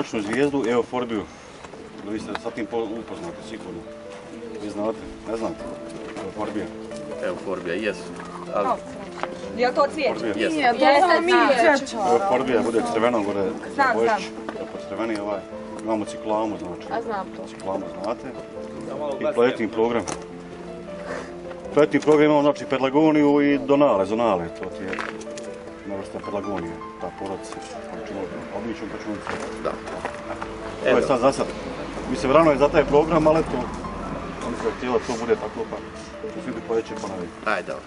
noćnu zvijezdu Euforbiju. Vi ste sa tim upoznati sigurno. Vi znate, ne znate? Euforbija. Euforbija, jesu. Ali... Je li to cvijeće? Nije, to samo mi cvijeće. Euforbija bude crveno gore. Znam. Po crveni ovaj. Imamo ciklamu, znači. A znam to. Ciklamu znate. I pletni program. Pletni program imamo, znači, pelargoniju i donale, zonale. To ti je vrsta pelargonije, ta porodica. Običnom pačunicu. Da. To je sad za sad. Mi se vrano je za taj program, ali eto, oni su htjeli da to bude tako, pa ću svi pojeći pa navijem. Ajde, dobro.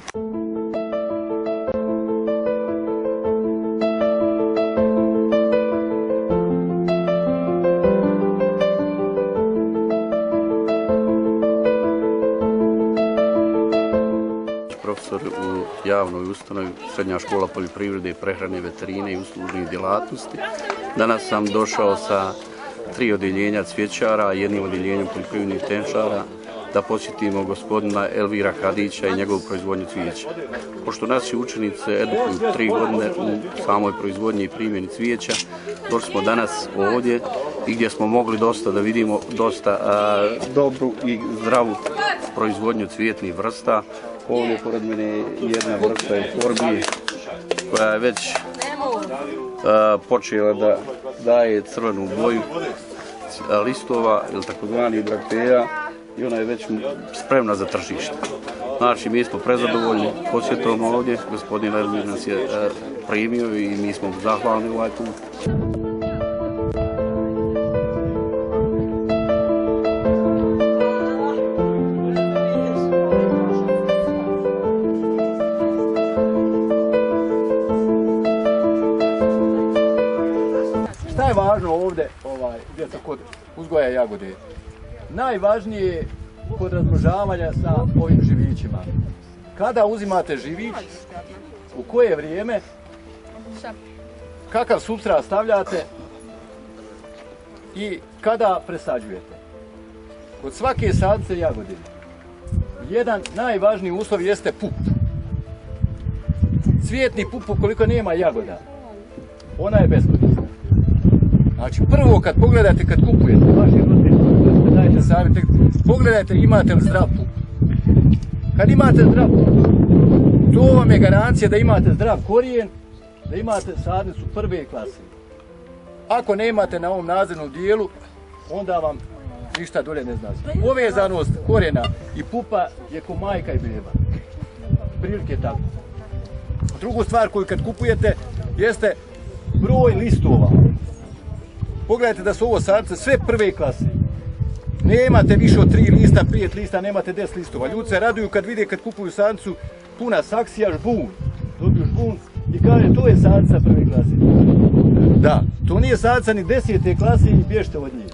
Profesor u javnoj ustanovi, Srednja škola poljoprivrede i prehrane, veterine i uslužnih djelatnosti. Danas sam došao sa 3 odjeljenja cvjećara, jednim odjeljenjem poljoprivrednih tehničara, da posjetimo gospodina Elvira Kadića i njegovu proizvodnju cvijeća. Pošto naši učenice edukuju 3 godine u samoj proizvodnji i primjeni cvijeća, došli smo danas ovdje i gdje smo mogli dosta da vidimo dobru i zdravu proizvodnju cvijetnih vrsta. Ovdje pored mene je jedna vrsta Euforbije koja je već počela da daje crvenu boju listova ili takozvani brakteja i ona je već spremna za tržište. Znači, mi smo prezadovoljni posjetom ovdje, gospodin Elvir nas je primio i mi smo zahvalni ovaj put. Šta je važno ovdje, djeca, kod uzgoja jagode? Najvažnije je kod razmnožavanja sa ovim živićima. Kada uzimate živić, u koje vrijeme, kakav supstrat stavljate i kada presađujete. Kod svake sadnice jagode, jedan najvažniji uslov jeste pup. Cvijetni pup, ukoliko nema jagoda, ona je beskorisna. Znači, prvo kad pogledate, kad kupujete, vaši roditelji, dajte savjet, pogledajte imate li zdrav pup. Kad imate zdrav pup, to vam je garancija da imate zdrav korijen, da imate sadnicu prve klase. Ako nemate na ovom nadzornom dijelu, onda vam ništa dolje ne znači. Povezanost korijena i pupa je ko majka i beba. Prilike tako. Drugu stvar koju kad kupujete jeste broj listova. Pogledajte da su ovo sadnice sve prve klase. Nemate više od 3 lista, 5 lista, nemate 10 listova. Ljudi se raduju kad vide, kad kupuju sadnicu puna saksija, žbun. Dobiju žbun i kaže to je sadnica prve klase. Da, to nije sadnica ni 10. klase i bježite od njih.